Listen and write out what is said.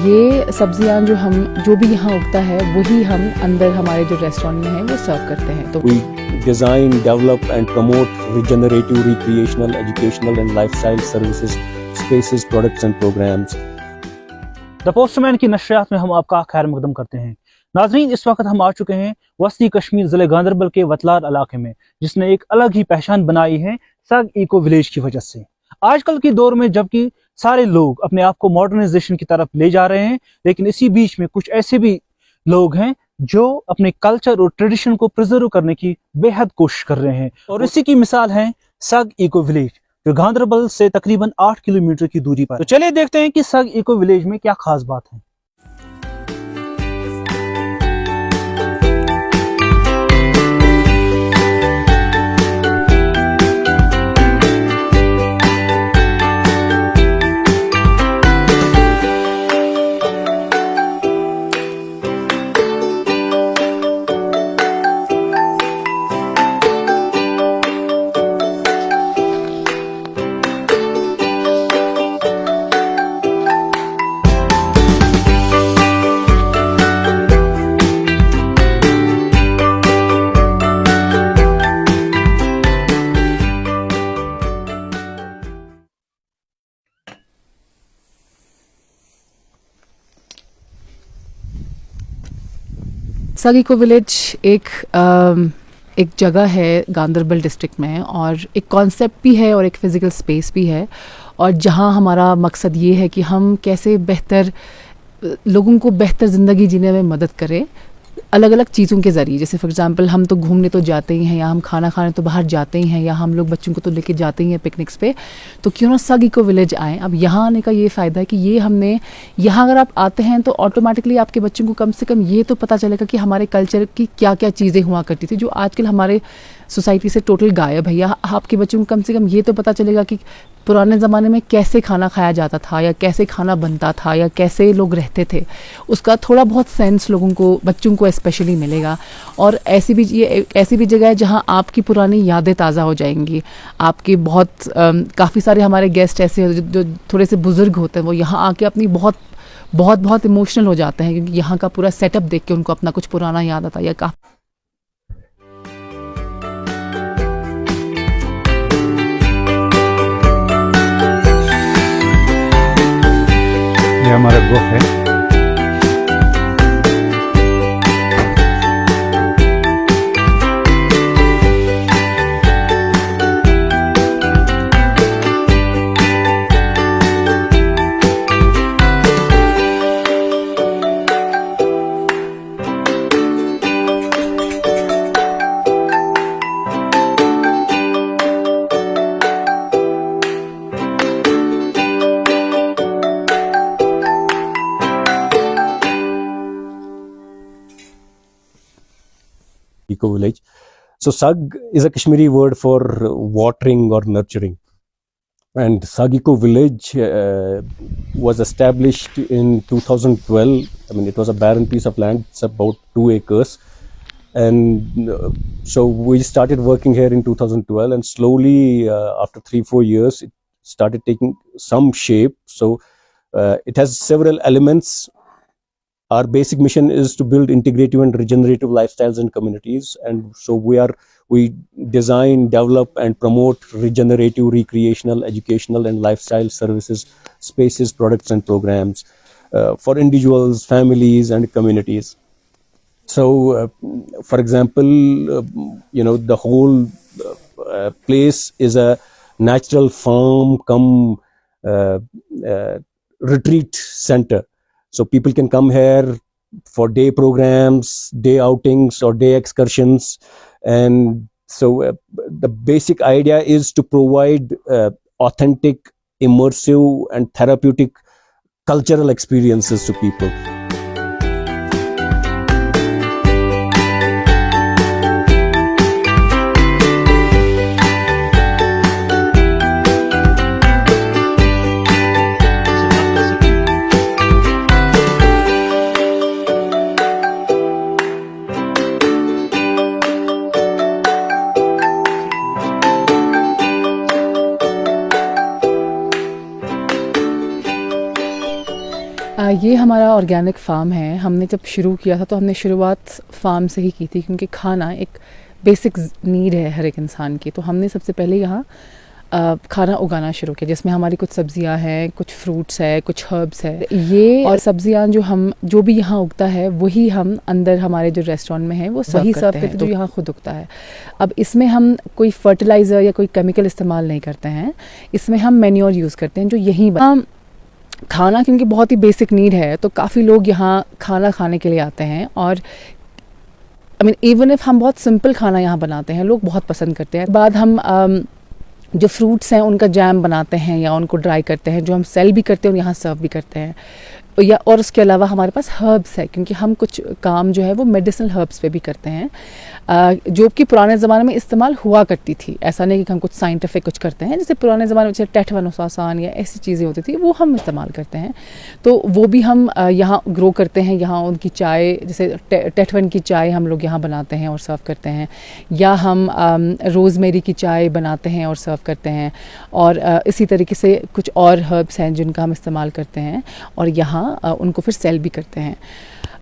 ये सब्जियां जो भी यहाँ उगता है वही हम अंदर हमारे जो रेस्टोरेंट में है वो सर्व करते हैं। तो we design, develop and promote regenerative, recreational, educational and lifestyle services, spaces, products and programs. The postman की नशरियात में हम आपका खैर मकदम करते हैं। नाजरीन, इस वक्त हम आ चुके हैं वस्ती कश्मीर ज़िले गांदरबल के वतलार इलाके में, जिसने एक अलग ही पहचान बनाई है सग इको विलेज की वजह से। आजकल के दौर में जबकि सारे लोग अपने आप को मॉडर्नाइजेशन की तरफ ले जा रहे हैं, लेकिन इसी बीच में कुछ ऐसे भी लोग हैं जो अपने कल्चर और ट्रेडिशन को प्रिजर्व करने की बेहद कोशिश कर रहे हैं। और इसी की मिसाल है सग इको विलेज, जो गांदरबल से तकरीबन 8 किलोमीटर की दूरी पर। तो चलिए देखते हैं कि सग इको विलेज में क्या खास बात है। सग इको विलेज एक जगह है गांदरबल डिस्ट्रिक्ट में, और एक कॉन्सेप्ट भी है और एक फ़िज़िकल स्पेस भी है, और जहां हमारा मकसद ये है कि हम कैसे बेहतर लोगों को बेहतर ज़िंदगी जीने में मदद करें अलग अलग चीज़ों के ज़रिए। जैसे फॉर एग्जांपल हम तो घूमने तो जाते ही हैं, या हम खाना खाने तो बाहर जाते ही हैं, या हम लोग बच्चों को तो लेके जाते ही हैं पिकनिक्स पे, तो क्यों ना सग इको विलेज आएँ। अब यहाँ आने का ये फ़ायदा है कि ये हमने यहाँ अगर आप आते हैं तो ऑटोमेटिकली आपके बच्चों को कम से कम ये तो पता चलेगा कि हमारे कल्चर की क्या क्या चीज़ें हुआ करती थी जो आजकल हमारे सोसाइटी से टोटल गायब है। या आपके बच्चों को कम से कम ये तो पता चलेगा कि पुराने ज़माने में कैसे खाना खाया जाता था, या कैसे खाना बनता था, या कैसे लोग रहते थे। उसका थोड़ा बहुत सेंस लोगों को, बच्चों को स्पेशली मिलेगा। और ऐसी भी जगह है जहां आपकी पुरानी यादें ताज़ा हो जाएंगी। आपके काफ़ी सारे हमारे गेस्ट ऐसे जो थोड़े से बुज़ुर्ग होते हैं, वो यहाँ आके अपनी बहुत इमोशनल हो जाते हैं, क्योंकि यहाँ का पूरा सेटअप देख के उनको अपना कुछ पुराना याद आता है। या ये हमारा ग्रुप है। Eco village. So Sag is a Kashmiri word for watering or nurturing, and Sag Eco village was established in 2012. I mean, it was a barren piece of land. It's about 2 acres, and so we started working here in 2012, and slowly after 3-4 years it started taking some shape. So it has several elements. Our basic mission is to build integrative and regenerative lifestyles and communities, and so we design, develop and promote regenerative, recreational, educational and lifestyle services, spaces, products and programs for individuals, families and communities. So for example, the whole place is a natural farm cum retreat center. So people can come here for day programs, day outings or day excursions. And so the basic idea is to provide authentic, immersive and therapeutic cultural experiences to people. ये हमारा organic farm है। हमने जब शुरू किया था तो हमने शुरुआत फार्म से ही की थी, क्योंकि खाना एक बेसिक नीड है हर एक इंसान की। तो हमने सबसे पहले यहाँ खाना उगाना शुरू किया, जिसमें हमारी कुछ सब्जियां हैं, कुछ फ्रूट्स है, कुछ हर्ब्स है। ये और सब्जियां जो भी यहाँ उगता है वही हम अंदर हमारे जो रेस्टोरेंट में है वो वही सर्व करते हैं, जो यहाँ खुद उगता है। अब इसमें हम कोई फर्टिलाइज़र या कोई केमिकल इस्तेमाल नहीं करते हैं, इसमें हम मैन्योर यूज़ करते हैं जो यहीं खाना, क्योंकि बहुत ही बेसिक नीड है तो काफ़ी लोग यहाँ खाना खाने के लिए आते हैं। और इवन इफ़ हम बहुत सिंपल खाना यहाँ बनाते हैं, लोग बहुत पसंद करते हैं। बाद हम जो फ्रूट्स हैं उनका जैम बनाते हैं या उनको ड्राई करते हैं, जो हम सेल भी करते हैं और यहाँ सर्व भी करते हैं। और उसके अलावा हमारे पास हर्ब्स है, क्योंकि हम कुछ काम जो है वो मेडिसिनल हर्ब्स पे भी करते हैं, जो कि पुराने ज़माने में इस्तेमाल हुआ करती थी। ऐसा नहीं कि हम कुछ साइंटिफिक कुछ करते हैं, जैसे पुराने ज़माने में जैसे टेटवानोसासान या ऐसी चीज़ें होती थी, वो हम इस्तेमाल करते हैं। तो वो भी हम यहाँ ग्रो करते हैं। यहाँ उनकी चाय, जैसे टेटवन की चाय हम लोग यहाँ बनाते हैं और सर्व करते हैं, या हम रोज़मेरी की चाय बनाते हैं और सर्व करते हैं। और इसी तरीके से कुछ और हर्ब्स हैं जिनका हम इस्तेमाल करते हैं और यहाँ उनको फिर सेल भी करते हैं।